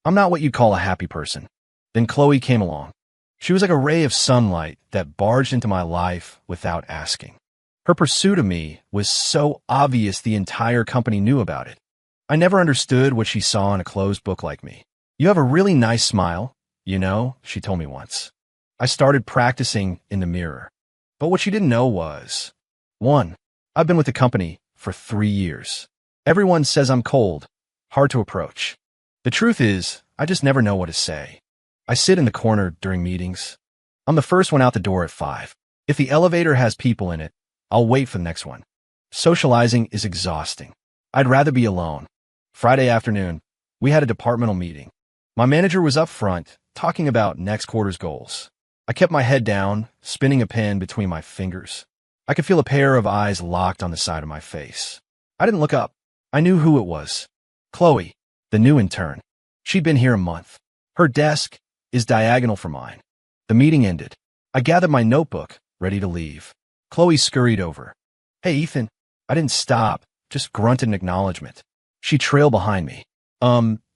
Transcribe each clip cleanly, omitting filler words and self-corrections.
I'm not what you'd call a happy person. Then Chloe came along. She was like a ray of sunlight that barged into my life without asking. Her pursuit of me was so obvious the entire company knew about it. I never understood what she saw in a closed book like me. You have a really nice smile, she told me once. I started practicing in the mirror. But what she didn't know was, 1. I've been with the company for 3 years. Everyone says I'm cold, hard to approach. The truth is, I just never know what to say. I sit in the corner during meetings. I'm the first one out the door at 5. If the elevator has people in it, I'll wait for the next one. Socializing is exhausting. I'd rather be alone. Friday afternoon, we had a departmental meeting. My manager was up front, talking about next quarter's goals. I kept my head down, spinning a pen between my fingers. I could feel a pair of eyes locked on the side of my face. I didn't look up. I knew who it was. Chloe, the new intern. She'd been here a month. Her desk is diagonal from mine. The meeting ended. I gathered my notebook, ready to leave. Chloe scurried over. Hey, Ethan. I didn't stop, just grunted in acknowledgement. She trailed behind me.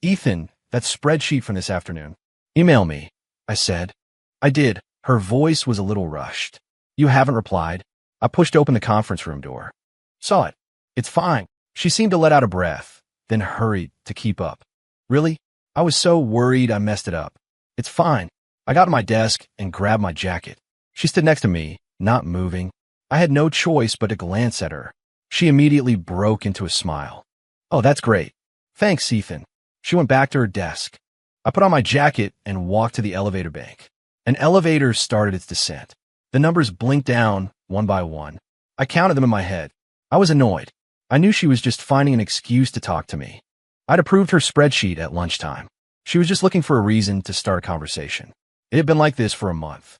Ethan, that spreadsheet from this afternoon. Email me, I said. I did. Her voice was a little rushed. You haven't replied. I pushed open the conference room door. Saw it. It's fine. She seemed to let out a breath, then hurried to keep up. Really? I was so worried I messed it up. It's fine. I got to my desk and grabbed my jacket. She stood next to me, not moving. I had no choice but to glance at her. She immediately broke into a smile. Oh, that's great. Thanks, Ethan. She went back to her desk. I put on my jacket and walked to the elevator bank. An elevator started its descent. The numbers blinked down one by one. I counted them in my head. I was annoyed. I knew she was just finding an excuse to talk to me. I'd approved her spreadsheet at lunchtime. She was just looking for a reason to start a conversation. It had been like this for a month.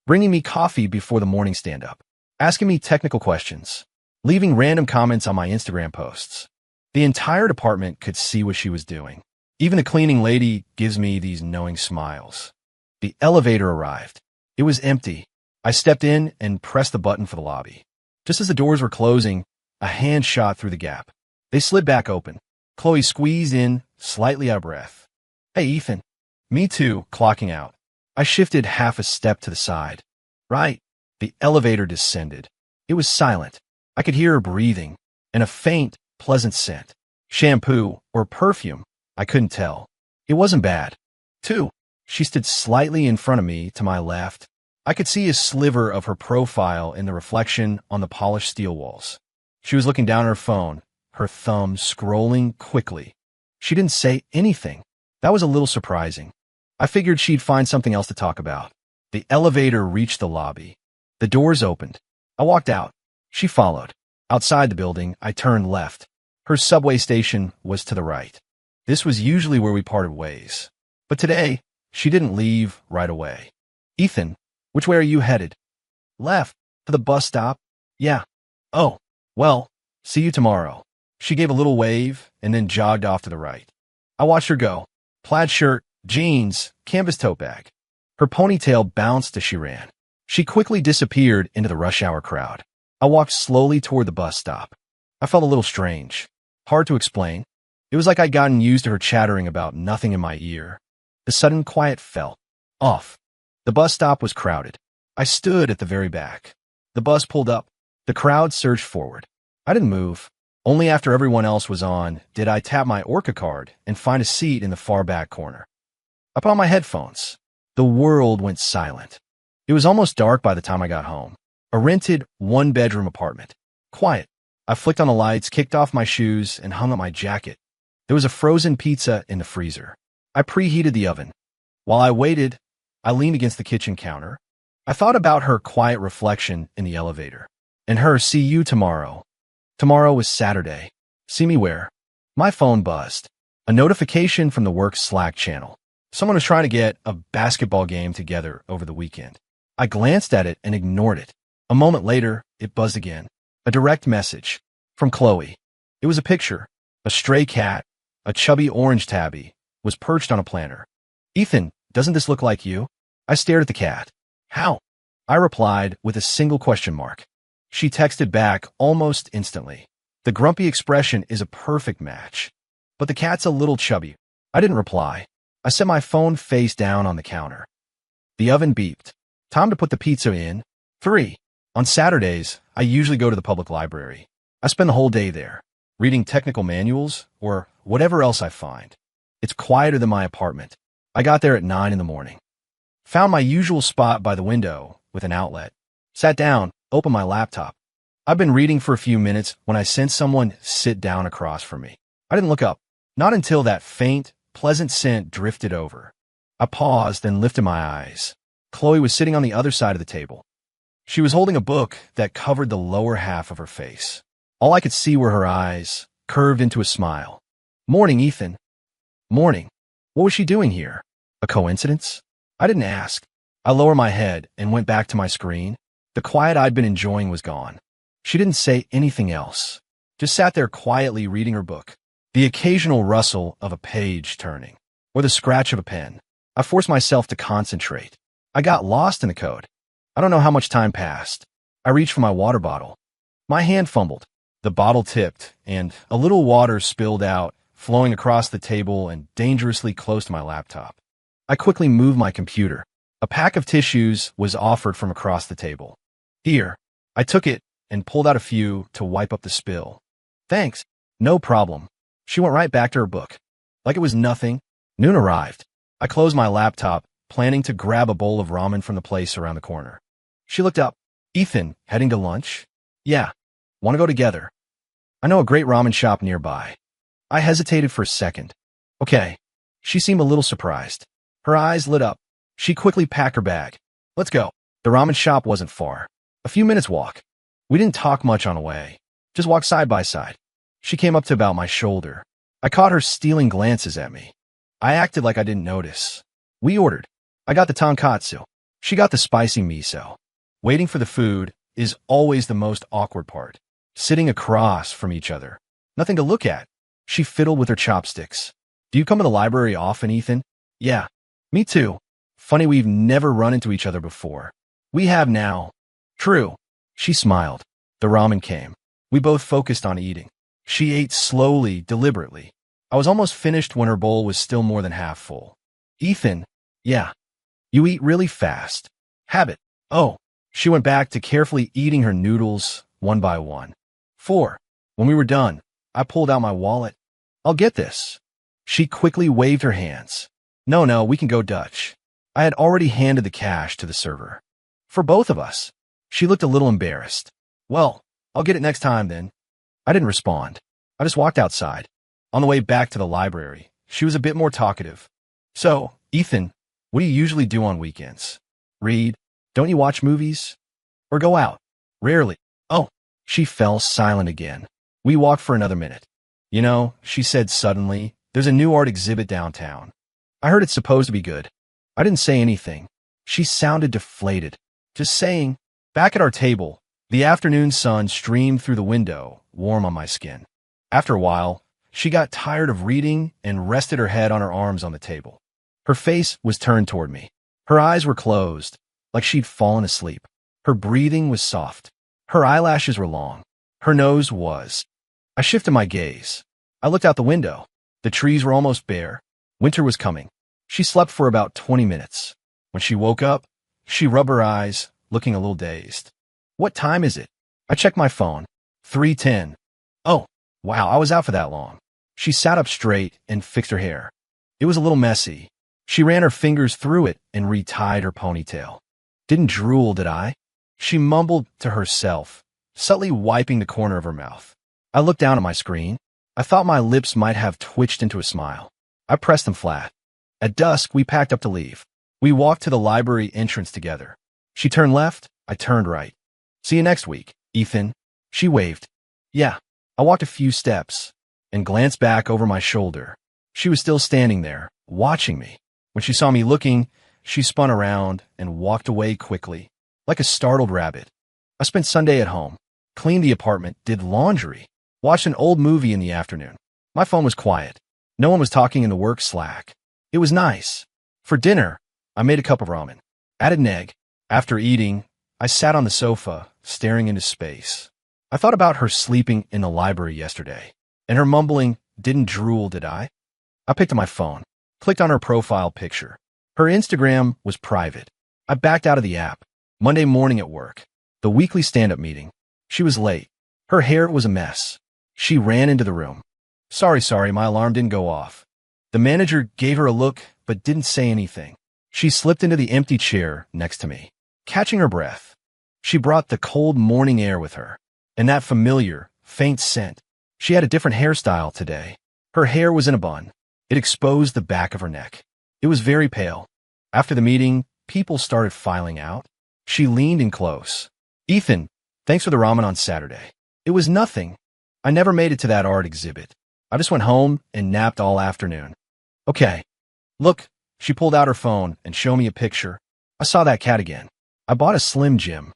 Bringing me coffee before the morning stand-up. Asking me technical questions. Leaving random comments on my Instagram posts. The entire department could see what she was doing. Even the cleaning lady gives me these knowing smiles. The elevator arrived. It was empty. I stepped in and pressed the button for the lobby. Just as the doors were closing, a hand shot through the gap. They slid back open. Chloe squeezed in, slightly out of breath. Hey, Ethan. Me too, clocking out. I shifted half a step to the side. Right. The elevator descended. It was silent. I could hear her breathing, and a faint, pleasant scent. Shampoo or perfume, I couldn't tell. It wasn't bad. 2. She stood slightly in front of me to my left. I could see a sliver of her profile in the reflection on the polished steel walls. She was looking down at her phone, her thumb scrolling quickly. She didn't say anything. That was a little surprising. I figured she'd find something else to talk about. The elevator reached the lobby. The doors opened. I walked out. She followed. Outside the building, I turned left. Her subway station was to the right. This was usually where we parted ways. But today, she didn't leave right away. Ethan, which way are you headed? Left. To the bus stop? Yeah. Oh, well, see you tomorrow. She gave a little wave and then jogged off to the right. I watched her go. Plaid shirt, jeans, canvas tote bag. Her ponytail bounced as she ran. She quickly disappeared into the rush hour crowd. I walked slowly toward the bus stop. I felt a little strange. Hard to explain. It was like I'd gotten used to her chattering about nothing in my ear. The sudden quiet fell off. The bus stop was crowded. I stood at the very back. The bus pulled up. The crowd surged forward. I didn't move. Only after everyone else was on did I tap my Orca card and find a seat in the far back corner. I put on my headphones. The world went silent. It was almost dark by the time I got home. A rented one-bedroom apartment. Quiet. I flicked on the lights, kicked off my shoes, and hung up my jacket. There was a frozen pizza in the freezer. I preheated the oven. While I waited, I leaned against the kitchen counter. I thought about her quiet reflection in the elevator. And her see you tomorrow. Tomorrow was Saturday. See me where? My phone buzzed. A notification from the work Slack channel. Someone was trying to get a basketball game together over the weekend. I glanced at it and ignored it. A moment later, it buzzed again. A direct message. From Chloe. It was a picture. A stray cat, a chubby orange tabby, was perched on a planter. Ethan, doesn't this look like you? I stared at the cat. How? I replied with a single question mark. She texted back almost instantly. The grumpy expression is a perfect match. But the cat's a little chubby. I didn't reply. I set my phone face down on the counter. The oven beeped. Time to put the pizza in. 3. On Saturdays, I usually go to the public library. I spend the whole day there, reading technical manuals or whatever else I find. It's quieter than my apartment. I got there at 9 in the morning. Found my usual spot by the window with an outlet. Sat down, opened my laptop. I've been reading for a few minutes when I sensed someone sit down across from me. I didn't look up, not until that faint, pleasant scent drifted over. I paused and lifted my eyes. Chloe was sitting on the other side of the table. She was holding a book that covered the lower half of her face. All I could see were her eyes, curved into a smile. "Morning, Ethan." "Morning." What was she doing here? A coincidence? I didn't ask. I lowered my head and went back to my screen. The quiet I'd been enjoying was gone. She didn't say anything else. Just sat there quietly reading her book. The occasional rustle of a page turning, or the scratch of a pen. I forced myself to concentrate. I got lost in the code. I don't know how much time passed. I reached for my water bottle. My hand fumbled. The bottle tipped, and a little water spilled out, flowing across the table and dangerously close to my laptop. I quickly moved my computer. A pack of tissues was offered from across the table. "Here." I took it and pulled out a few to wipe up the spill. "Thanks." "No problem." She went right back to her book. Like it was nothing. Noon arrived. I closed my laptop, planning to grab a bowl of ramen from the place around the corner. She looked up. "Ethan, heading to lunch?" "Yeah. Want to go together?" "I know a great ramen shop nearby." I hesitated for a second. "Okay." She seemed a little surprised. Her eyes lit up. She quickly packed her bag. "Let's go." The ramen shop wasn't far. A few minutes walk. We didn't talk much on the way. Just walked side by side. She came up to about my shoulder. I caught her stealing glances at me. I acted like I didn't notice. We ordered. I got the tonkatsu. She got the spicy miso. Waiting for the food is always the most awkward part. Sitting across from each other. Nothing to look at. She fiddled with her chopsticks. "Do you come to the library often, Ethan?" "Yeah." "Me too. Funny we've never run into each other before." "We have now." "True." She smiled. The ramen came. We both focused on eating. She ate slowly, deliberately. I was almost finished when her bowl was still more than half full. "Ethan." "Yeah." "You eat really fast." "Habit." "Oh." She went back to carefully eating her noodles one by one. 4. When we were done, I pulled out my wallet. "I'll get this." She quickly waved her hands. No, we can go Dutch." I had already handed the cash to the server. "For both of us." She looked a little embarrassed. "Well, I'll get it next time then." I didn't respond. I just walked outside. On the way back to the library, she was a bit more talkative. "So, Ethan, what do you usually do on weekends?" "Read." "Don't you watch movies?" "Or go out?" "Rarely." "Oh." She fell silent again. We walked for another minute. "You know," she said suddenly, "there's a new art exhibit downtown. I heard it's supposed to be good." I didn't say anything. She sounded deflated. Just saying. Back at our table, the afternoon sun streamed through the window, warm on my skin. After a while, she got tired of reading and rested her head on her arms on the table. Her face was turned toward me. Her eyes were closed, like she'd fallen asleep. Her breathing was soft. Her eyelashes were long. Her nose was. I shifted my gaze. I looked out the window. The trees were almost bare. Winter was coming. She slept for about 20 minutes. When she woke up, she rubbed her eyes, looking a little dazed. "What time is it?" I checked my phone. 3:10. "Oh, wow, I was out for that long." She sat up straight and fixed her hair. It was a little messy. She ran her fingers through it and retied her ponytail. "Didn't drool, did I?" She mumbled to herself, subtly wiping the corner of her mouth. I looked down at my screen. I thought my lips might have twitched into a smile. I pressed them flat. At dusk, we packed up to leave. We walked to the library entrance together. She turned left, I turned right. "See you next week, Ethan." She waved. "Yeah." I walked a few steps and glanced back over my shoulder. She was still standing there, watching me. When she saw me looking, she spun around and walked away quickly, like a startled rabbit. I spent Sunday at home, cleaned the apartment, did laundry, watched an old movie in the afternoon. My phone was quiet. No one was talking in the work Slack. It was nice. For dinner, I made a cup of ramen, added an egg. After eating, I sat on the sofa, staring into space. I thought about her sleeping in the library yesterday, and her mumbling, "Didn't drool, did I?" I picked up my phone. Clicked on her profile picture. Her Instagram was private. I backed out of the app. Monday morning at work. The weekly stand-up meeting. She was late. Her hair was a mess. She ran into the room. Sorry, my alarm didn't go off. The manager gave her a look, but didn't say anything. She slipped into the empty chair next to me, catching her breath. She brought the cold morning air with her, and that familiar, faint scent. She had a different hairstyle today. Her hair was in a bun. It exposed the back of her neck. It was very pale. After the meeting, people started filing out. She leaned in close. Ethan, thanks for the ramen on Saturday. It was nothing. I never made it to that art exhibit. I just went home and napped all afternoon. Okay. Look, she pulled out her phone and showed me a picture. I saw that cat again. I bought a Slim Jim.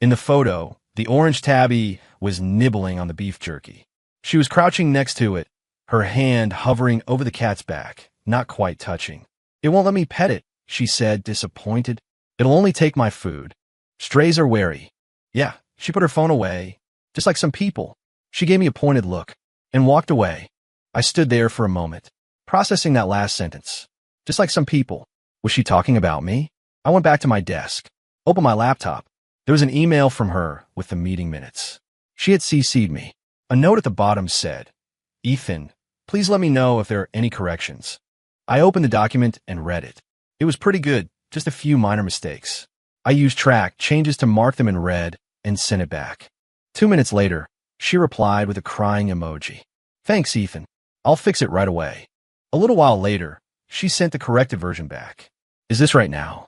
In the photo, the orange tabby was nibbling on the beef jerky. She was crouching next to it, her hand hovering over the cat's back, not quite touching. It won't let me pet it, she said, disappointed. It'll only take my food. Strays are wary. Yeah, she put her phone away, just like some people. She gave me a pointed look and walked away. I stood there for a moment, processing that last sentence. Just like some people. Was she talking about me? I went back to my desk, opened my laptop. There was an email from her with the meeting minutes. She had CC'd me. A note at the bottom said, Ethan, please let me know if there are any corrections. I opened the document and read it. It was pretty good, just a few minor mistakes. I used track changes to mark them in red and sent it back. 2 minutes later, she replied with a crying emoji. Thanks, Ethan. I'll fix it right away. A little while later, she sent the corrected version back. Is this right now?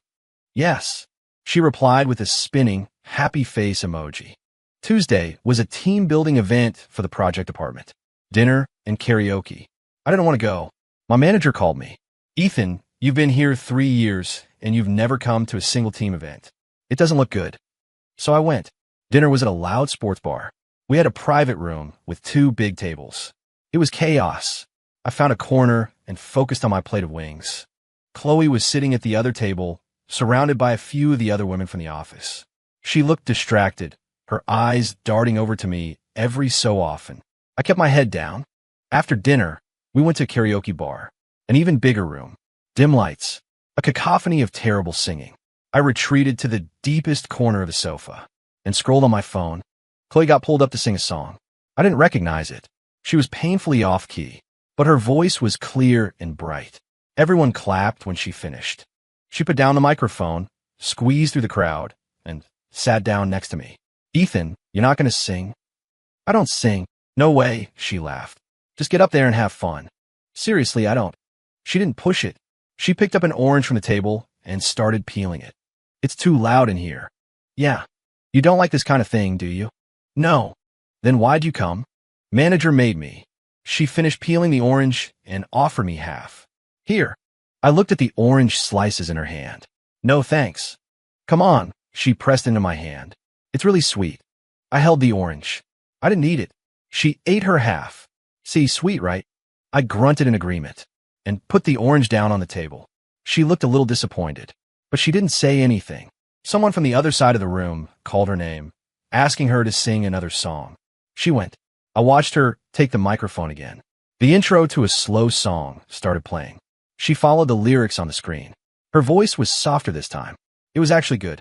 Yes. She replied with a spinning, happy face emoji. Tuesday was a team-building event for the project department. Dinner and karaoke. I didn't want to go. My manager called me. Ethan, you've been here 3 years, and you've never come to a single team event. It doesn't look good. So I went. Dinner was at a loud sports bar. We had a private room with 2 big tables. It was chaos. I found a corner and focused on my plate of wings. Chloe was sitting at the other table, surrounded by a few of the other women from the office. She looked distracted, her eyes darting over to me every so often. I kept my head down. After dinner, we went to a karaoke bar, an even bigger room, dim lights, a cacophony of terrible singing. I retreated to the deepest corner of the sofa and scrolled on my phone. Chloe got pulled up to sing a song. I didn't recognize it. She was painfully off-key, but her voice was clear and bright. Everyone clapped when she finished. She put down the microphone, squeezed through the crowd, and sat down next to me. Ethan, you're not going to sing? I don't sing. No way, she laughed. Just get up there and have fun. Seriously, I don't. She didn't push it. She picked up an orange from the table and started peeling it. It's too loud in here. Yeah. You don't like this kind of thing, do you? No. Then why'd you come? Manager made me. She finished peeling the orange and offered me half. Here. I looked at the orange slices in her hand. No thanks. Come on, she pressed into my hand. It's really sweet. I held the orange. I didn't eat it. She ate her half. See, sweet, right? I grunted in agreement and put the orange down on the table. She looked a little disappointed, but she didn't say anything. Someone from the other side of the room called her name, asking her to sing another song. She went. I watched her take the microphone again. The intro to a slow song started playing. She followed the lyrics on the screen. Her voice was softer this time. It was actually good.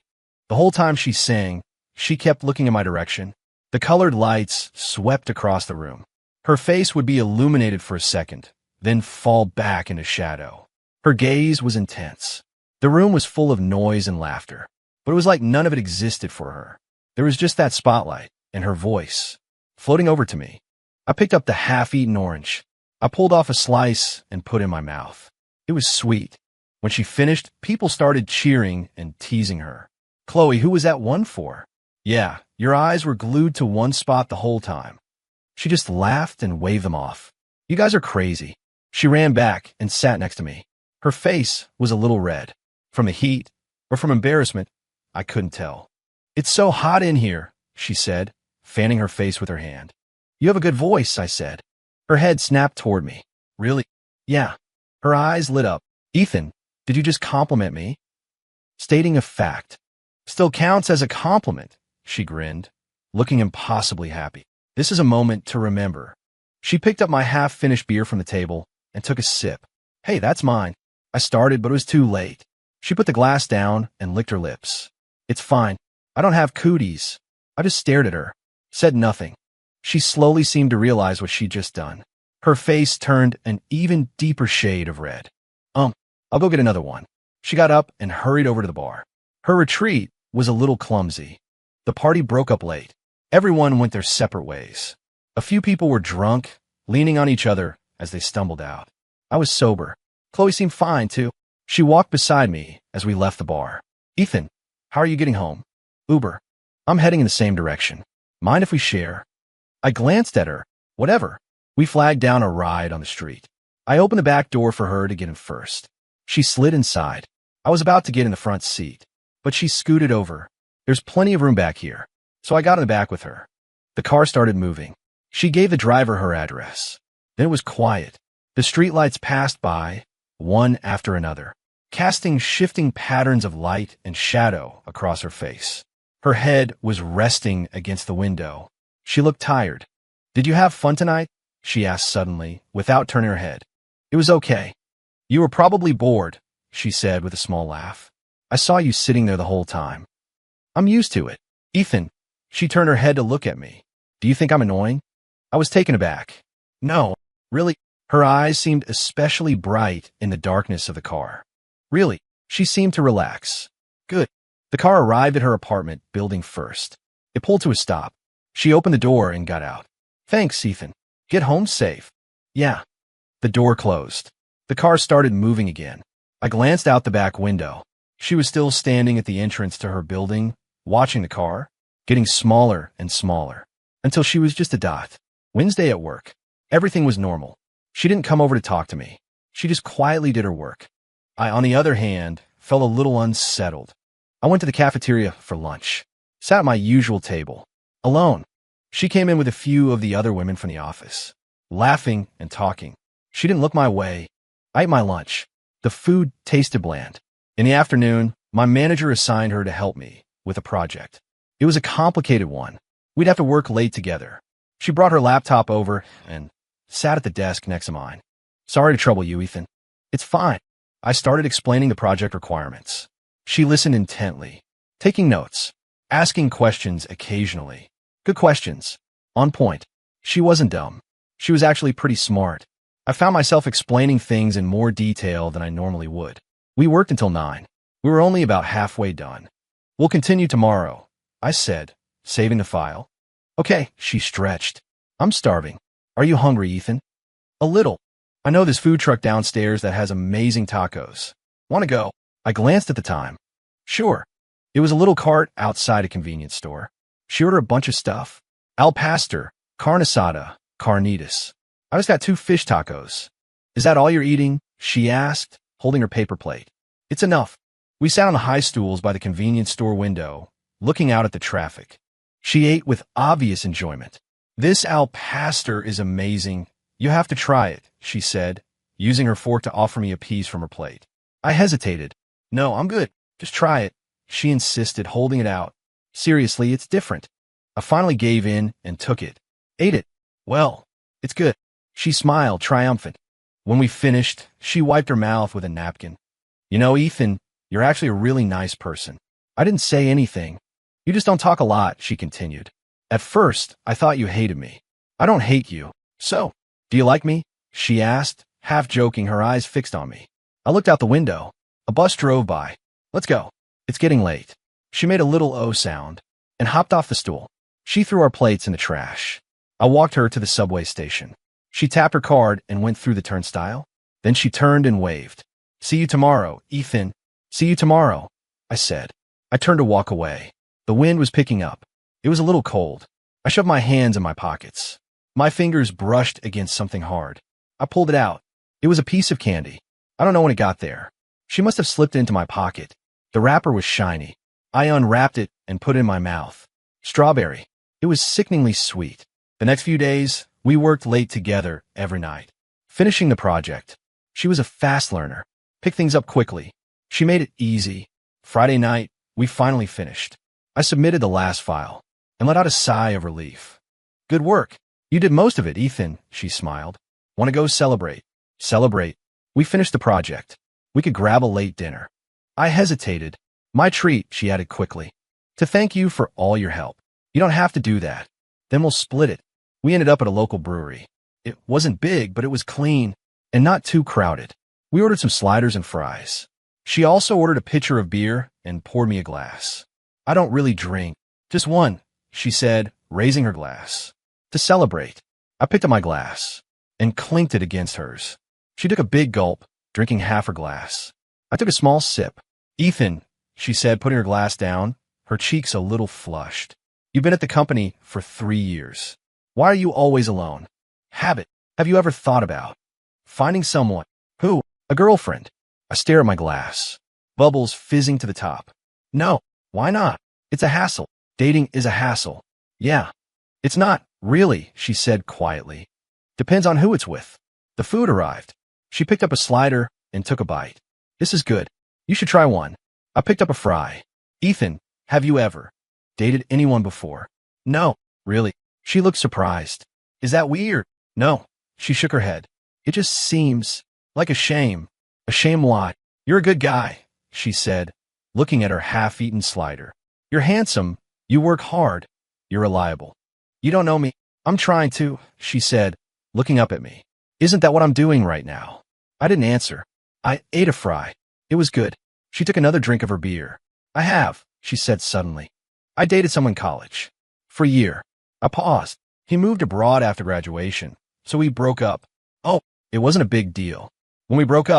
The whole time she sang, she kept looking in my direction. The colored lights swept across the room. Her face would be illuminated for a second, then fall back into shadow. Her gaze was intense. The room was full of noise and laughter, but it was like none of it existed for her. There was just that spotlight and her voice floating over to me. I picked up the half-eaten orange. I pulled off a slice and put it in my mouth. It was sweet. When she finished, people started cheering and teasing her. Chloe, who was that one for? Yeah, your eyes were glued to one spot the whole time. She just laughed and waved them off. You guys are crazy. She ran back and sat next to me. Her face was a little red. From the heat or from embarrassment, I couldn't tell. It's so hot in here, she said, fanning her face with her hand. You have a good voice, I said. Her head snapped toward me. Really? Yeah. Her eyes lit up. Ethan, did you just compliment me? Stating a fact. Still counts as a compliment, she grinned, looking impossibly happy. This is a moment to remember. She picked up my half-finished beer from the table and took a sip. Hey, that's mine. I started, but it was too late. She put the glass down and licked her lips. It's fine. I don't have cooties. I just stared at her, said nothing. She slowly seemed to realize what she'd just done. Her face turned an even deeper shade of red. I'll go get another one. She got up and hurried over to the bar. Her retreat was a little clumsy. The party broke up late. Everyone went their separate ways. A few people were drunk, leaning on each other as they stumbled out. I was sober. Chloe seemed fine, too. She walked beside me as we left the bar. Ethan, how are you getting home? Uber. I'm heading in the same direction. Mind if we share? I glanced at her. Whatever. We flagged down a ride on the street. I opened the back door for her to get in first. She slid inside. I was about to get in the front seat, but she scooted over. There's plenty of room back here, so I got in the back with her. The car started moving. She gave the driver her address. Then it was quiet. The streetlights passed by, one after another, casting shifting patterns of light and shadow across her face. Her head was resting against the window. She looked tired. Did you have fun tonight? She asked suddenly, without turning her head. It was okay. You were probably bored, she said with a small laugh. I saw you sitting there the whole time. I'm used to it. Ethan, she turned her head to look at me. Do you think I'm annoying? I was taken aback. No, really. Her eyes seemed especially bright in the darkness of the car. Really, she seemed to relax. Good. The car arrived at her apartment building first. It pulled to a stop. She opened the door and got out. Thanks, Ethan. Get home safe. Yeah. The door closed. The car started moving again. I glanced out the back window. She was still standing at the entrance to her building, watching the car, getting smaller and smaller, until she was just a dot. Wednesday at work. Everything was normal. She didn't come over to talk to me. She just quietly did her work. I, on the other hand, felt a little unsettled. I went to the cafeteria for lunch. Sat at my usual table. Alone. She came in with a few of the other women from the office, laughing and talking. She didn't look my way. I ate my lunch. The food tasted bland. In the afternoon, my manager assigned her to help me with a project. It was a complicated one. We'd have to work late together. She brought her laptop over and sat at the desk next to mine. Sorry to trouble you, Ethan. It's fine. I started explaining the project requirements. She listened intently, taking notes, asking questions occasionally. Good questions. On point. She wasn't dumb. She was actually pretty smart. I found myself explaining things in more detail than I normally would. We worked until 9. We were only about halfway done. We'll continue tomorrow, I said, saving the file. Okay, she stretched. I'm starving. Are you hungry, Ethan? A little. I know this food truck downstairs that has amazing tacos. Want to go? I glanced at the time. Sure. It was a little cart outside a convenience store. She ordered a bunch of stuff. Al pastor, carne asada, carnitas. I just got 2 fish tacos. Is that all you're eating? She asked, holding her paper plate. It's enough. We sat on the high stools by the convenience store window, looking out at the traffic. She ate with obvious enjoyment. This al pastor is amazing. You have to try it, she said, using her fork to offer me a piece from her plate. I hesitated. No, I'm good. Just try it. She insisted, holding it out. Seriously, it's different. I finally gave in and took it. Ate it. Well, it's good. She smiled, triumphant. When we finished, she wiped her mouth with a napkin. You know, Ethan, you're actually a really nice person. I didn't say anything. You just don't talk a lot, she continued. At first, I thought you hated me. I don't hate you. So, do you like me? She asked, half joking, her eyes fixed on me. I looked out the window. A bus drove by. Let's go. It's getting late. She made a little O sound and hopped off the stool. She threw our plates in the trash. I walked her to the subway station. She tapped her card and went through the turnstile. Then she turned and waved. See you tomorrow, Ethan. See you tomorrow, I said. I turned to walk away. The wind was picking up. It was a little cold. I shoved my hands in my pockets. My fingers brushed against something hard. I pulled it out. It was a piece of candy. I don't know when it got there. She must have slipped it into my pocket. The wrapper was shiny. I unwrapped it and put it in my mouth. Strawberry. It was sickeningly sweet. The next few days, we worked late together every night, finishing the project. She was a fast learner, picked things up quickly. She made it easy. Friday night, we finally finished. I submitted the last file and let out a sigh of relief. Good work. You did most of it, Ethan, she smiled. Want to go celebrate? Celebrate? We finished the project. We could grab a late dinner. I hesitated. My treat, she added quickly. To thank you for all your help. You don't have to do that. Then we'll split it. We ended up at a local brewery. It wasn't big, but it was clean and not too crowded. We ordered some sliders and fries. She also ordered a pitcher of beer and poured me a glass. I don't really drink. Just one, she said, raising her glass. To celebrate, I picked up my glass and clinked it against hers. She took a big gulp, drinking half her glass. I took a small sip. Ethan, she said, putting her glass down, her cheeks a little flushed. You've been at the company for 3 years. Why are you always alone? Habit. Have you ever thought about finding someone? Who? A girlfriend. I stare at my glass. Bubbles fizzing to the top. No. Why not? It's a hassle. Dating is a hassle. Yeah. It's not, really, she said quietly. Depends on who it's with. The food arrived. She picked up a slider and took a bite. This is good. You should try one. I picked up a fry. Ethan, have you ever dated anyone before? No, really. She looked surprised. Is that weird? No. She shook her head. It just seems like a shame. A shame what? You're a good guy, she said, looking at her half-eaten slider. You're handsome. You work hard. You're reliable. You don't know me. I'm trying to, she said, looking up at me. Isn't that what I'm doing right now? I didn't answer. I ate a fry. It was good. She took another drink of her beer. I have, she said suddenly. I dated someone in college. For a year. I paused. He moved abroad after graduation, so we broke up. Oh, it wasn't a big deal. When we broke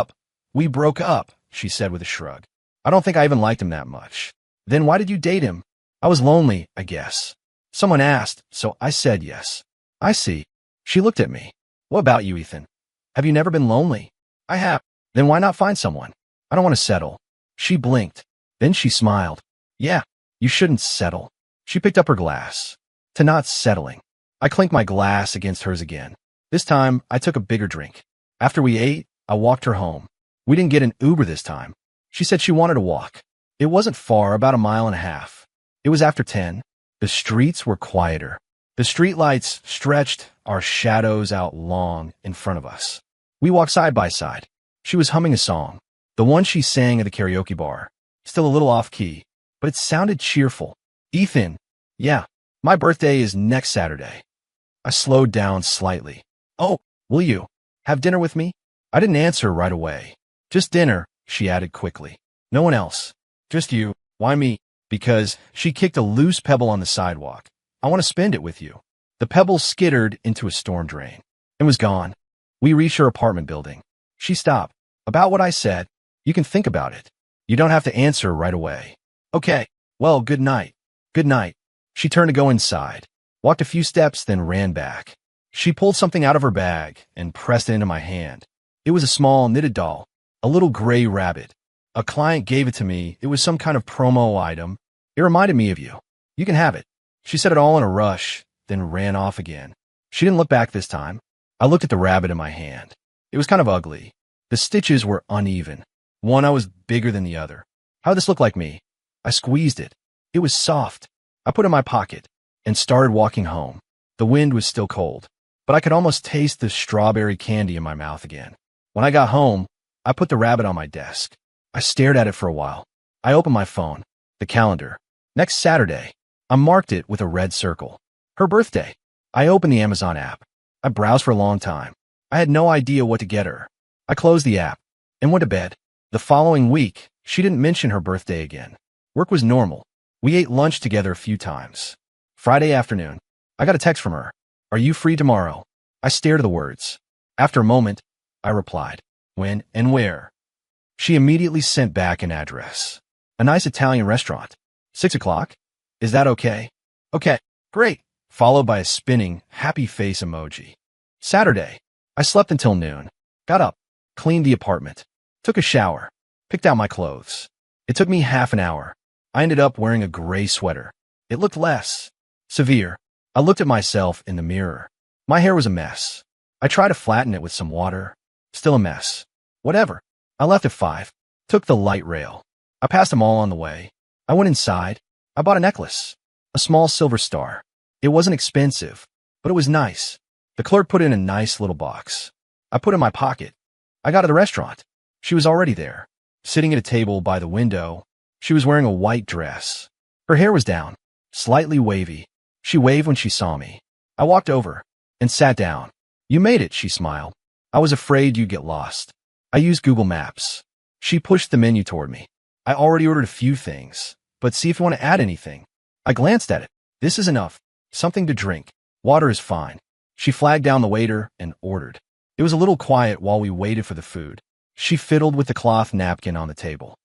up, she said with a shrug. I don't think I even liked him that much. Then why did you date him? I was lonely, I guess. Someone asked, so I said yes. I see. She looked at me. What about you, Ethan? Have you never been lonely? I have. Then why not find someone? I don't want to settle. She blinked. Then she smiled. Yeah, you shouldn't settle. She picked up her glass. To not settling. I clinked my glass against hers again. This time, I took a bigger drink. After we ate, I walked her home. We didn't get an Uber this time. She said she wanted to walk. It wasn't far, about 1.5 miles. It was after 10. The streets were quieter. The streetlights stretched our shadows out long in front of us. We walked side by side. She was humming a song, the one she sang at the karaoke bar. Still a little off-key, but it sounded cheerful. Ethan, yeah, my birthday is next Saturday. I slowed down slightly. Oh, will you have dinner with me? I didn't answer right away. Just dinner, she added quickly. No one else. Just you. Why me? Because she kicked a loose pebble on the sidewalk. I want to spend it with you. The pebble skittered into a storm drain and was gone. We reached her apartment building. She stopped. About what I said, you can think about it. You don't have to answer right away. Okay. Well, good night. Good night. She turned to go inside, walked a few steps, then ran back. She pulled something out of her bag and pressed it into my hand. It was a small knitted doll, a little gray rabbit. A client gave it to me. It was some kind of promo item. It reminded me of you. You can have it. She said it all in a rush, then ran off again. She didn't look back this time. I looked at the rabbit in my hand. It was kind of ugly. The stitches were uneven. One eye was bigger than the other. How did this look like me? I squeezed it. It was soft. I put it in my pocket and started walking home. The wind was still cold, but I could almost taste the strawberry candy in my mouth again. When I got home, I put the rabbit on my desk. I stared at it for a while. I opened my phone, the calendar. Next Saturday. I marked it with a red circle. Her birthday. I opened the Amazon app. I browsed for a long time. I had no idea what to get her. I closed the app and went to bed. The following week, she didn't mention her birthday again. Work was normal. We ate lunch together a few times. Friday afternoon, I got a text from her. Are you free tomorrow? I stared at the words. After a moment, I replied. When and where? She immediately sent back an address. A nice Italian restaurant. 6 o'clock? Is that okay? Okay, great. Followed by a spinning, happy face emoji. Saturday. I slept until noon. Got up, cleaned the apartment, took a shower, picked out my clothes. It took me half an hour. I ended up wearing a gray sweater. It looked less severe. I looked at myself in the mirror. My hair was a mess. I tried to flatten it with some water. Still a mess. Whatever. I left at 5. Took the light rail. I passed them all on the way. I went inside. I bought a necklace. A small silver star. It wasn't expensive, but it was nice. The clerk put it in a nice little box. I put it in my pocket. I got to the restaurant. She was already there, sitting at a table by the window. She was wearing a white dress. Her hair was down, slightly wavy. She waved when she saw me. I walked over and sat down. You made it, she smiled. I was afraid you'd get lost. I used Google Maps. She pushed the menu toward me. I already ordered a few things, but see if you want to add anything. I glanced at it. This is enough. Something to drink. Water is fine. She flagged down the waiter and ordered. It was a little quiet while we waited for the food. She fiddled with the cloth napkin on the table.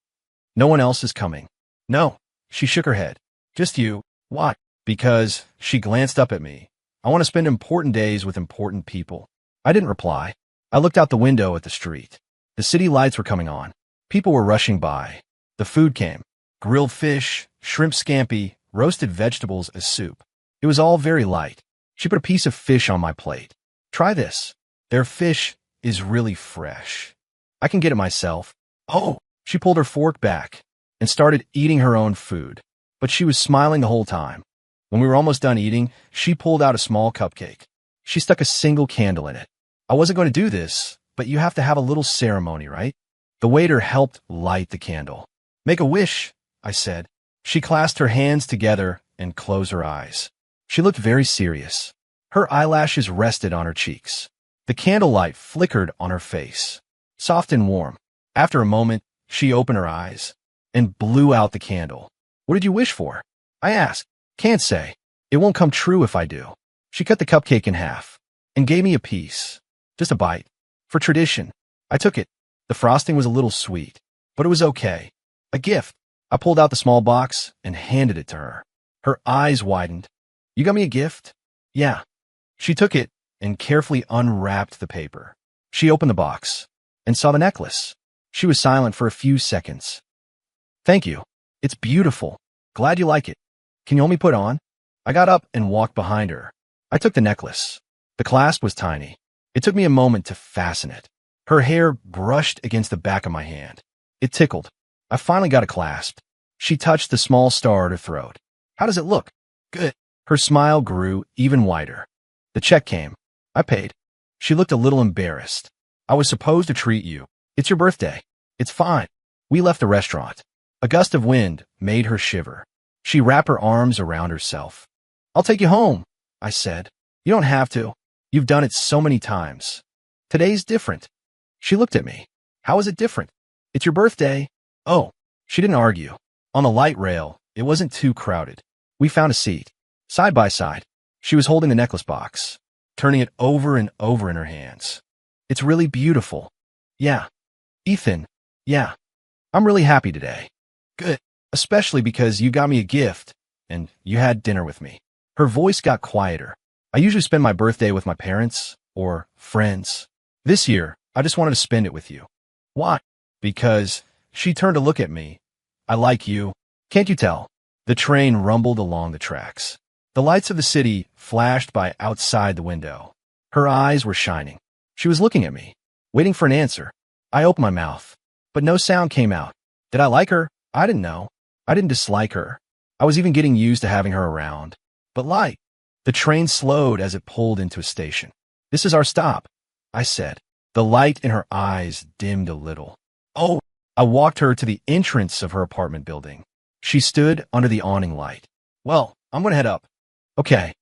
No one else is coming. No. She shook her head. Just you. Why? Because, she glanced up at me. I want to spend important days with important people. I didn't reply. I looked out the window at the street. The city lights were coming on. People were rushing by. The food came. Grilled fish, shrimp scampi, roasted vegetables as soup. It was all very light. She put a piece of fish on my plate. Try this. Their fish is really fresh. I can get it myself. Oh, she pulled her fork back and started eating her own food. But she was smiling the whole time. When we were almost done eating, she pulled out a small cupcake. She stuck a single candle in it. I wasn't going to do this, but you have to have a little ceremony, right? The waiter helped light the candle. Make a wish, I said. She clasped her hands together and closed her eyes. She looked very serious. Her eyelashes rested on her cheeks. The candlelight flickered on her face, soft and warm. After a moment, she opened her eyes and blew out the candle. What did you wish for? I asked. Can't say. It won't come true if I do. She cut the cupcake in half and gave me a piece, just a bite. For tradition, I took it. The frosting was a little sweet, but it was okay. A gift. I pulled out the small box and handed it to her. Her eyes widened. You got me a gift? Yeah. She took it and carefully unwrapped the paper. She opened the box and saw the necklace. She was silent for a few seconds. Thank you. It's beautiful. Glad you like it. Can you help me put on? I got up and walked behind her. I took the necklace. The clasp was tiny. It took me a moment to fasten it. Her hair brushed against the back of my hand. It tickled. I finally got it clasped. She touched the small star at her throat. How does it look? Good. Her smile grew even wider. The check came. I paid. She looked a little embarrassed. I was supposed to treat you. It's your birthday. It's fine. We left the restaurant. A gust of wind made her shiver. She wrapped her arms around herself. I'll take you home, I said. You don't have to. You've done it so many times. Today's different. She looked at me. How is it different? It's your birthday. Oh, she didn't argue. On the light rail, it wasn't too crowded. We found a seat. Side by side, she was holding the necklace box, turning it over and over in her hands. It's really beautiful. Yeah. Ethan. Yeah. I'm really happy today. Good. Especially because you got me a gift and you had dinner with me. Her voice got quieter. I usually spend my birthday with my parents or friends. This year, I just wanted to spend it with you. Why? Because she turned to look at me. I like you. Can't you tell? The train rumbled along the tracks. The lights of the city flashed by outside the window. Her eyes were shining. She was looking at me, waiting for an answer. I opened my mouth, but no sound came out. Did I like her? I didn't know. I didn't dislike her. I was even getting used to having her around. But light. The train slowed as it pulled into a station. This is our stop, I said. The light in her eyes dimmed a little. Oh, I walked her to the entrance of her apartment building. She stood under the awning light. Well, I'm going to head up. Okay.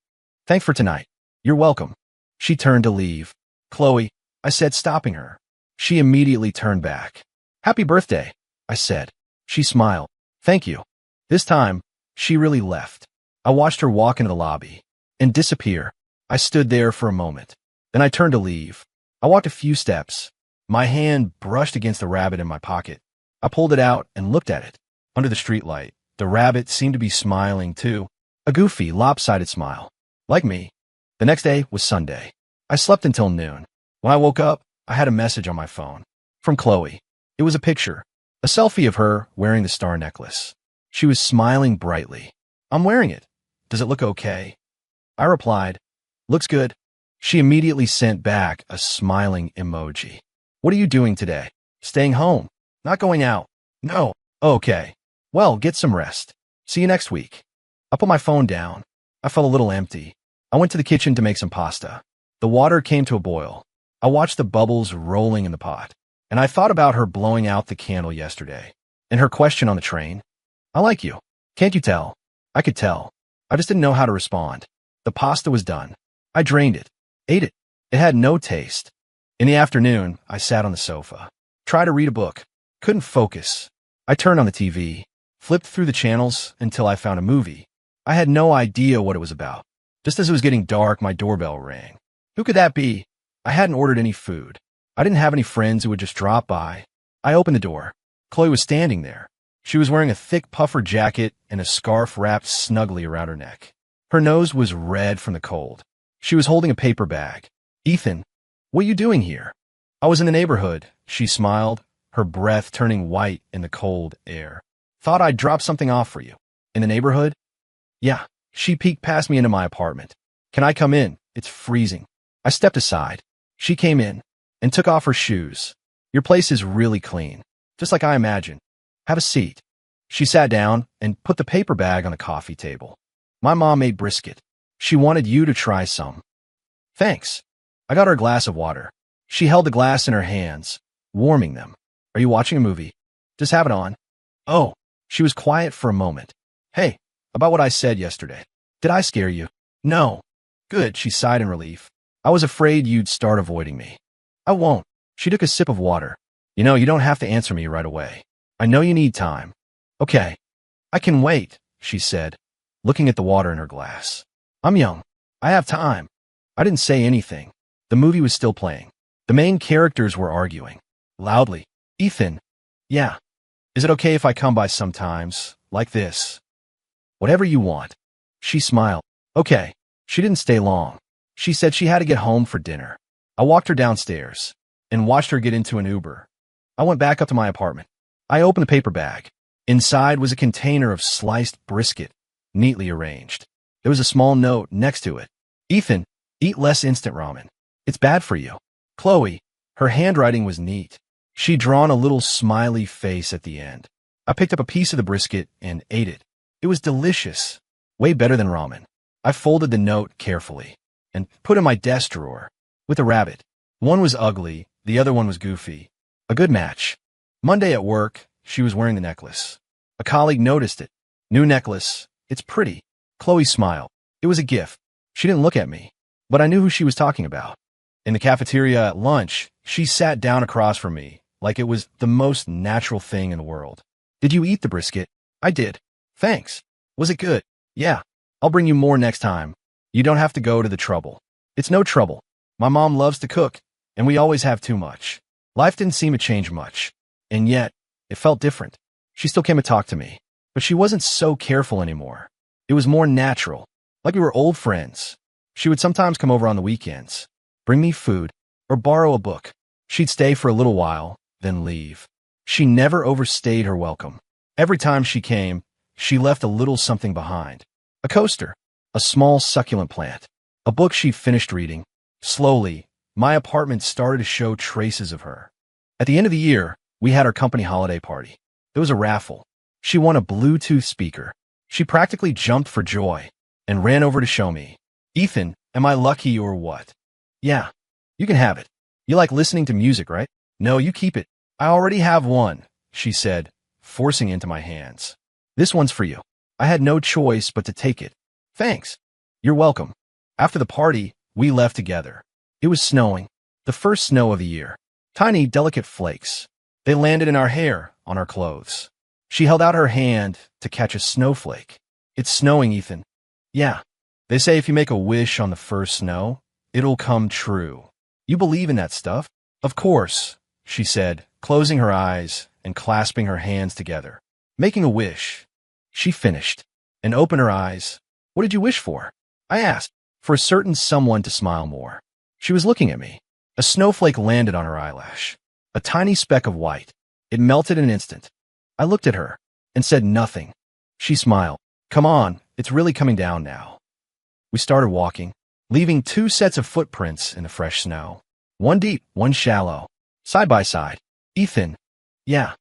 Thanks for tonight. You're welcome. She turned to leave. Chloe, I said, stopping her. She immediately turned back. Happy birthday, I said. She smiled. Thank you. This time, she really left. I watched her walk into the lobby and disappear. I stood there for a moment. Then I turned to leave. I walked a few steps. My hand brushed against the rabbit in my pocket. I pulled it out and looked at it. Under the streetlight, the rabbit seemed to be smiling too. A goofy, lopsided smile. Like me. The next day was Sunday. I slept until noon. When I woke up, I had a message on my phone. From Chloe. It was a picture. A selfie of her wearing the star necklace. She was smiling brightly. I'm wearing it. Does it look okay? I replied, looks good. She immediately sent back a smiling emoji. What are you doing today? Staying home. Not going out. No. Okay. Well, get some rest. See you next week. I put my phone down. I felt a little empty. I went to the kitchen to make some pasta. The water came to a boil. I watched the bubbles rolling in the pot. And I thought about her blowing out the candle yesterday. And her question on the train. I like you. Can't you tell? I could tell. I just didn't know how to respond. The pasta was done. I drained it. Ate it. It had no taste. In the afternoon, I sat on the sofa. Tried to read a book. Couldn't focus. I turned on the TV. Flipped through the channels until I found a movie. I had no idea what it was about. Just as it was getting dark, my doorbell rang. Who could that be? I hadn't ordered any food. I didn't have any friends who would just drop by. I opened the door. Chloe was standing there. She was wearing a thick puffer jacket and a scarf wrapped snugly around her neck. Her nose was red from the cold. She was holding a paper bag. Ethan, what are you doing here? I was in the neighborhood, she smiled, her breath turning white in the cold air. Thought I'd drop something off for you. In the neighborhood? Yeah. She peeked past me into my apartment. Can I come in? It's freezing. I stepped aside. She came in and took off her shoes. Your place is really clean, just like I imagined. Have a seat. She sat down and put the paper bag on the coffee table. My mom made brisket. She wanted you to try some. Thanks. I got her a glass of water. She held the glass in her hands, warming them. Are you watching a movie? Just have it on. Oh, she was quiet for a moment. Hey, about what I said yesterday. Did I scare you? No. Good, she sighed in relief. I was afraid you'd start avoiding me. I won't. She took a sip of water. You know, you don't have to answer me right away. I know you need time. Okay. I can wait, she said, looking at the water in her glass. I'm young. I have time. I didn't say anything. The movie was still playing. The main characters were arguing. Loudly. Ethan. Yeah. Is it okay if I come by sometimes, like this? Whatever you want. She smiled. Okay. She didn't stay long. She said she had to get home for dinner. I walked her downstairs and watched her get into an Uber. I went back up to my apartment. I opened the paper bag. Inside was a container of sliced brisket, neatly arranged. There was a small note next to it. Ethan, eat less instant ramen. It's bad for you. Chloe, her handwriting was neat. She'd drawn a little smiley face at the end. I picked up a piece of the brisket and ate it. It was delicious. Way better than ramen. I folded the note carefully and put it in my desk drawer with a rabbit. One was ugly, the other one was goofy. A good match. Monday at work, she was wearing the necklace. A colleague noticed it. New necklace. It's pretty. Chloe smiled. It was a gift. She didn't look at me, but I knew who she was talking about. In the cafeteria at lunch, she sat down across from me like it was the most natural thing in the world. Did you eat the brisket? I did. Thanks. Was it good? Yeah. I'll bring you more next time. You don't have to go to the trouble. It's no trouble. My mom loves to cook, and we always have too much. Life didn't seem to change much, and yet it felt different. She still came to talk to me, but she wasn't so careful anymore. It was more natural, like we were old friends. She would sometimes come over on the weekends, bring me food, or borrow a book. She'd stay for a little while, then leave. She never overstayed her welcome. Every time she came, she left a little something behind. A coaster, a small succulent plant, a book she'd finished reading. Slowly, my apartment started to show traces of her. At the end of the year, we had our company holiday party. There was a raffle. She won a Bluetooth speaker. She practically jumped for joy and ran over to show me. Ethan, am I lucky or what? Yeah, you can have it. You like listening to music, right? No, you keep it. I already have one, she said, forcing it into my hands. This one's for you. I had no choice but to take it. Thanks. You're welcome. After the party, we left together. It was snowing, the first snow of the year. Tiny, delicate flakes. They landed in our hair, on our clothes. She held out her hand to catch a snowflake. It's snowing, Ethan. Yeah. They say if you make a wish on the first snow, it'll come true. You believe in that stuff? Of course, she said, closing her eyes and clasping her hands together. Making a wish. She finished and opened her eyes. What did you wish for? I asked. For a certain someone to smile more. She was looking at me. A snowflake landed on her eyelash. A tiny speck of white. It melted in an instant. I looked at her and said nothing. She smiled. Come on, it's really coming down now. We started walking, leaving 2 sets of footprints in the fresh snow. One deep, one shallow. Side by side. Ethan. Yeah.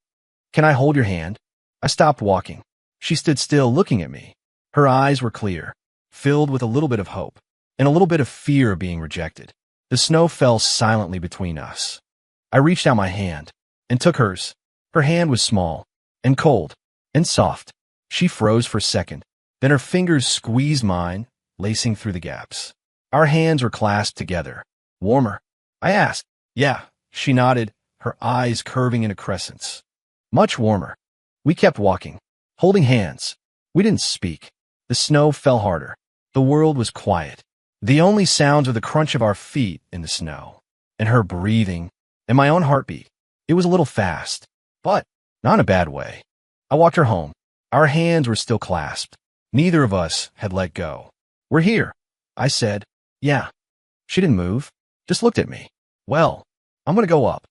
Can I hold your hand? I stopped walking. She stood still looking at me. Her eyes were clear, filled with a little bit of hope and a little bit of fear of being rejected. The snow fell silently between us. I reached out my hand. and took hers. Her hand was small, and cold, and soft. She froze for a second. Then her fingers squeezed mine, lacing through the gaps. Our hands were clasped together. Warmer? I asked. Yeah, she nodded, her eyes curving into crescents. Much warmer. We kept walking, holding hands. We didn't speak. The snow fell harder. The world was quiet. The only sounds were the crunch of our feet in the snow, and her breathing, and my own heartbeat. It was a little fast, but not in a bad way. I walked her home. Our hands were still clasped. Neither of us had let go. We're here, I said. Yeah. She didn't move, just looked at me. Well, I'm gonna go up.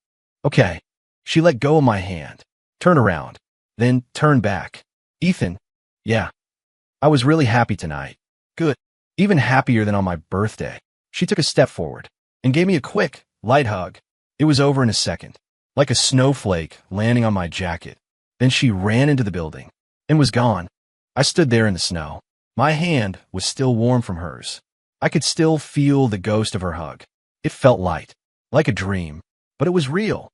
Okay. She let go of my hand, turned around, then turned back. Ethan. Yeah. I was really happy tonight. Good. Even happier than on my birthday. She took a step forward and gave me a quick, light hug. It was over in a second, like a snowflake landing on my jacket. Then she ran into the building and was gone. I stood there in the snow. My hand was still warm from hers. I could still feel the ghost of her hug. It felt light, like a dream, but it was real.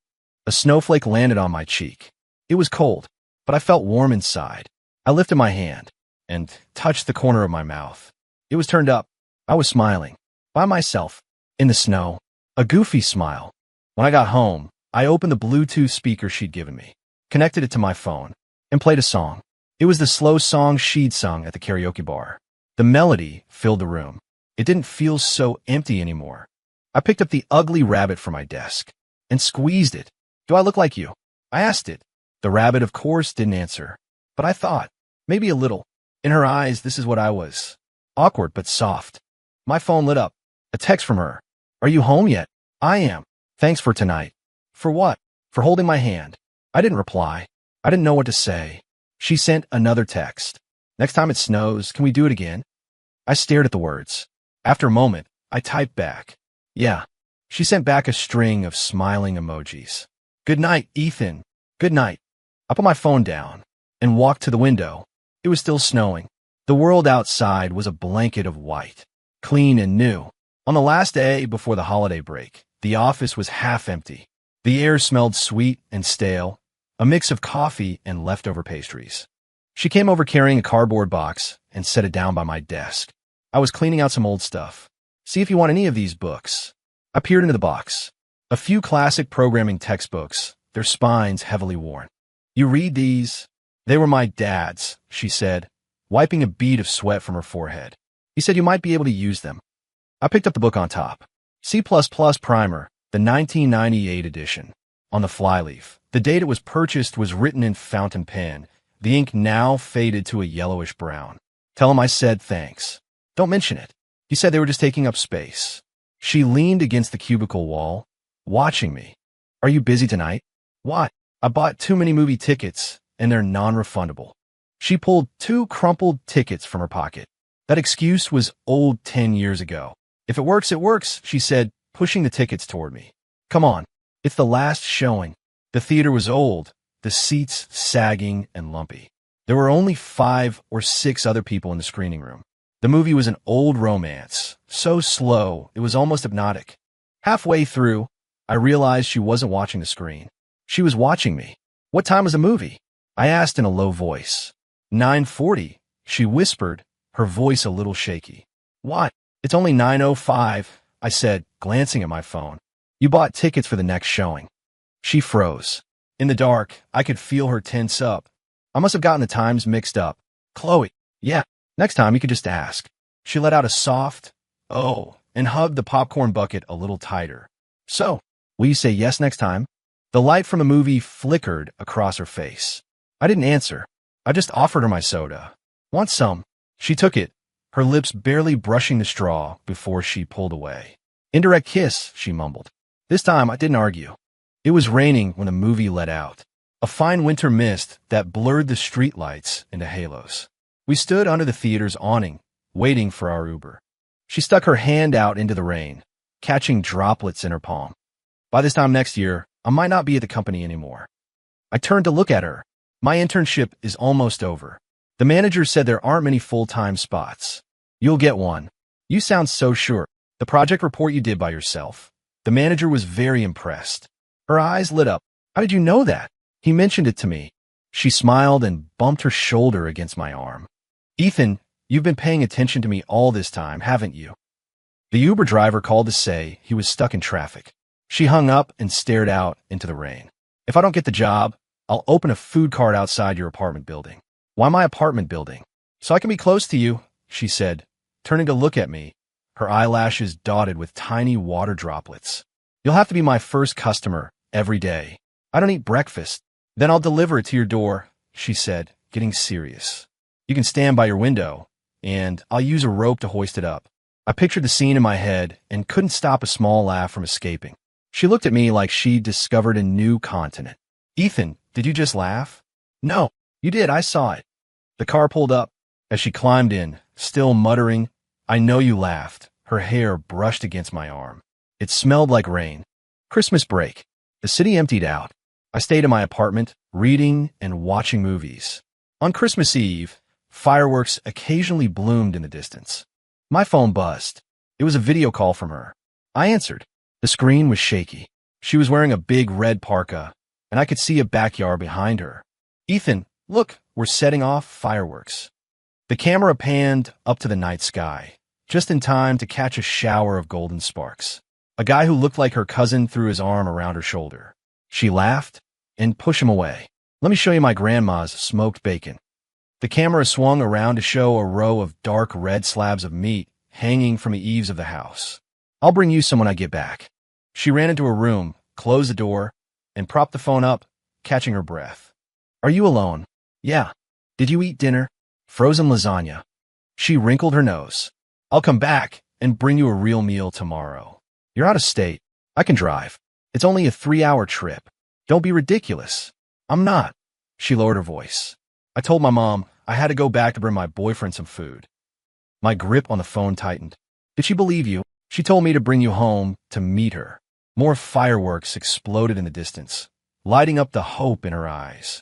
A snowflake landed on my cheek. It was cold, but I felt warm inside. I lifted my hand and touched the corner of my mouth. It was turned up. I was smiling, by myself, in the snow, a goofy smile. When I got home, I opened the Bluetooth speaker she'd given me, connected it to my phone, and played a song. It was the slow song she'd sung at the karaoke bar. The melody filled the room. It didn't feel so empty anymore. I picked up the ugly rabbit from my desk and squeezed it. Do I look like you? I asked it. The rabbit, of course, didn't answer. But I thought, maybe a little. In her eyes, this is what I was. Awkward but soft. My phone lit up. A text from her. Are you home yet? I am. Thanks for tonight. For what? For holding my hand. I didn't reply. I didn't know what to say. She sent another text. Next time it snows, can we do it again? I stared at the words. After a moment, I typed back. Yeah. She sent back a string of smiling emojis. Good night, Ethan. Good night. I put my phone down and walked to the window. It was still snowing. The world outside was a blanket of white, clean and new. On the last day before the holiday break, the office was half empty. The air smelled sweet and stale, a mix of coffee and leftover pastries. She came over carrying a cardboard box and set it down by my desk. I was cleaning out some old stuff. See if you want any of these books. I peered into the box. A few classic programming textbooks, their spines heavily worn. You read these? They were my dad's, she said, wiping a bead of sweat from her forehead. He said you might be able to use them. I picked up the book on top. C++ Primer, the 1998 edition. On the flyleaf, the date it was purchased was written in fountain pen. The ink now faded to a yellowish brown. Tell him I said thanks. Don't mention it. He said they were just taking up space. She leaned against the cubicle wall, watching me. Are you busy tonight? What? I bought too many movie tickets, and they're non-refundable. She pulled 2 crumpled tickets from her pocket. That excuse was old 10 years ago. If it works, she said, pushing the tickets toward me. Come on. It's the last showing. The theater was old, the seats sagging and lumpy. There were only 5 or 6 other people in the screening room. The movie was an old romance, so slow it was almost hypnotic. Halfway through, I realized she wasn't watching the screen. She was watching me. What time was the movie? I asked in a low voice. 9:40, she whispered, her voice a little shaky. What? It's only 9:05, I said, glancing at my phone. You bought tickets for the next showing. She froze. In the dark, I could feel her tense up. I must have gotten the times mixed up. Chloe, yeah, next time you could just ask. She let out a soft, oh, and hugged the popcorn bucket a little tighter. So, will you say yes next time? The light from the movie flickered across her face. I didn't answer. I just offered her my soda. Want some? She took it, her lips barely brushing the straw before she pulled away. Indirect kiss, she mumbled. This time I didn't argue. It was raining when the movie let out. A fine winter mist that blurred the streetlights into halos. We stood under the theater's awning, waiting for our Uber. She stuck her hand out into the rain, catching droplets in her palm. By this time next year, I might not be at the company anymore. I turned to look at her. My internship is almost over. The manager said there aren't many full-time spots. You'll get one. You sound so sure. The project report you did by yourself. The manager was very impressed. Her eyes lit up. How did you know that? He mentioned it to me. She smiled and bumped her shoulder against my arm. Ethan, you've been paying attention to me all this time, haven't you? The Uber driver called to say he was stuck in traffic. She hung up and stared out into the rain. If I don't get the job, I'll open a food cart outside your apartment building. Why my apartment building? So I can be close to you, she said, turning to look at me, her eyelashes dotted with tiny water droplets. You'll have to be my first customer every day. I don't eat breakfast. Then I'll deliver it to your door, she said, getting serious. You can stand by your window, and I'll use a rope to hoist it up. I pictured the scene in my head and couldn't stop a small laugh from escaping. She looked at me like she'd discovered a new continent. Ethan, did you just laugh? No, you did, I saw it. The car pulled up. As she climbed in, still muttering, I know you laughed. Her hair brushed against my arm. It smelled like rain. Christmas break. The city emptied out. I stayed in my apartment, reading and watching movies. On Christmas Eve, fireworks occasionally bloomed in the distance. My phone buzzed. It was a video call from her. I answered. The screen was shaky. She was wearing a big red parka, and I could see a backyard behind her. Ethan, look, we're setting off fireworks. The camera panned up to the night sky, just in time to catch a shower of golden sparks. A guy who looked like her cousin threw his arm around her shoulder. She laughed and pushed him away. Let me show you my grandma's smoked bacon. The camera swung around to show a row of dark red slabs of meat hanging from the eaves of the house. I'll bring you some when I get back. She ran into her room, closed the door, and propped the phone up, catching her breath. Are you alone? Yeah. Did you eat dinner? Frozen lasagna. She wrinkled her nose. I'll come back and bring you a real meal tomorrow. You're out of state. I can drive. It's only a 3-hour trip. Don't be ridiculous. I'm not. She lowered her voice. I told my mom I had to go back to bring my boyfriend some food. My grip on the phone tightened. Did she believe you? She told me to bring you home to meet her. More fireworks exploded in the distance, lighting up the hope in her eyes.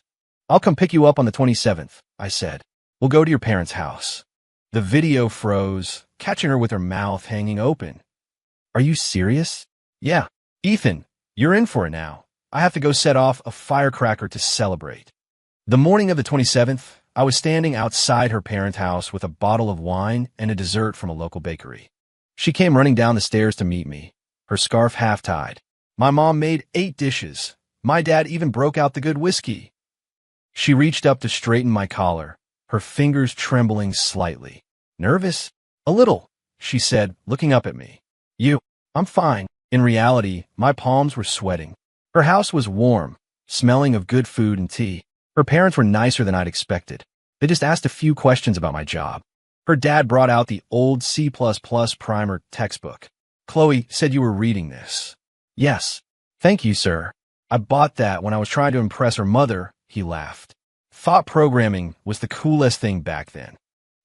I'll come pick you up on the 27th, I said. We'll go to your parents' house. The video froze, catching her with her mouth hanging open. Are you serious? Yeah. Ethan, you're in for it now. I have to go set off a firecracker to celebrate. The morning of the 27th, I was standing outside her parents' house with a bottle of wine and a dessert from a local bakery. She came running down the stairs to meet me, her scarf half-tied. My mom made 8 dishes. My dad even broke out the good whiskey. She reached up to straighten my collar, her fingers trembling slightly. Nervous? A little, she said, looking up at me. I'm fine. In reality, my palms were sweating. Her house was warm, smelling of good food and tea. Her parents were nicer than I'd expected. They just asked a few questions about my job. Her dad brought out the old C++ primer textbook. Chloe said you were reading this. Yes. Thank you, sir. I bought that when I was trying to impress her mother, he laughed. Thought programming was the coolest thing back then.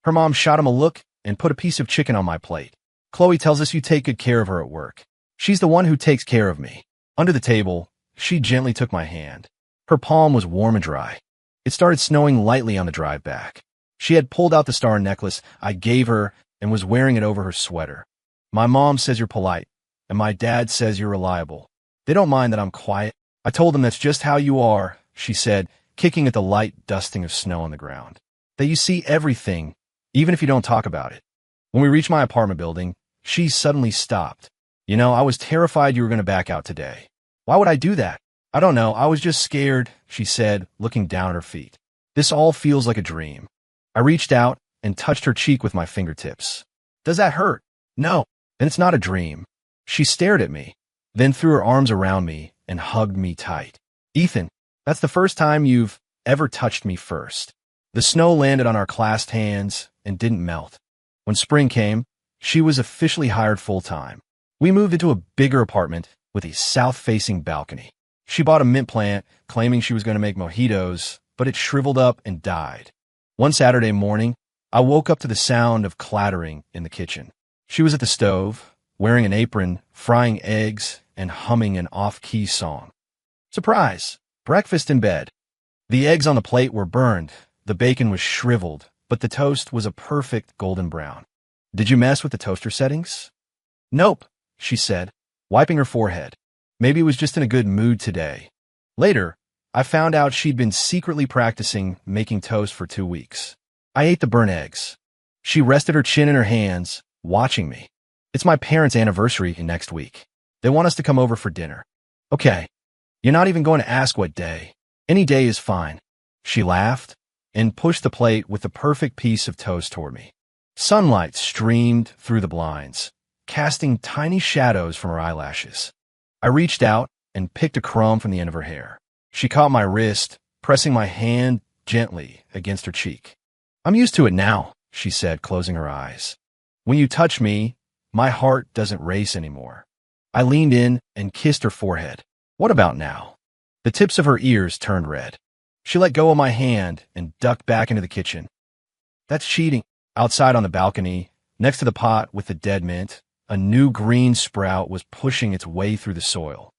Her mom shot him a look and put a piece of chicken on my plate. Chloe tells us you take good care of her at work. She's the one who takes care of me. Under the table, she gently took my hand. Her palm was warm and dry. It started snowing lightly on the drive back. She had pulled out the star necklace I gave her and was wearing it over her sweater. My mom says you're polite, and my dad says you're reliable. They don't mind that I'm quiet. I told them that's just how you are, she said, kicking at the light dusting of snow on the ground. That you see everything, even if you don't talk about it. When we reached my apartment building, she suddenly stopped. I was terrified you were going to back out today. Why would I do that? I don't know. I was just scared, she said, looking down at her feet. This all feels like a dream. I reached out and touched her cheek with my fingertips. Does that hurt? No. Then it's not a dream. She stared at me, then threw her arms around me and hugged me tight. Ethan, that's the first time you've ever touched me first. The snow landed on our clasped hands and didn't melt. When spring came, she was officially hired full-time. We moved into a bigger apartment with a south-facing balcony. She bought a mint plant, claiming she was going to make mojitos, but it shriveled up and died. One Saturday morning, I woke up to the sound of clattering in the kitchen. She was at the stove, wearing an apron, frying eggs, and humming an off-key song. Surprise! Breakfast in bed. The eggs on the plate were burned, the bacon was shriveled, but the toast was a perfect golden brown. Did you mess with the toaster settings? Nope, she said, wiping her forehead. Maybe it was just in a good mood today. Later, I found out she'd been secretly practicing making toast for 2 weeks. I ate the burnt eggs. She rested her chin in her hands, watching me. It's my parents' anniversary next week. They want us to come over for dinner. Okay, you're not even going to ask what day. Any day is fine. She laughed and pushed the plate with the perfect piece of toast toward me. Sunlight streamed through the blinds, casting tiny shadows from her eyelashes. I reached out and picked a crumb from the end of her hair. She caught my wrist, pressing my hand gently against her cheek. I'm used to it now, she said, closing her eyes. When you touch me, my heart doesn't race anymore. I leaned in and kissed her forehead. What about now? The tips of her ears turned red. She let go of my hand and ducked back into the kitchen. That's cheating. Outside on the balcony, next to the pot with the dead mint, a new green sprout was pushing its way through the soil.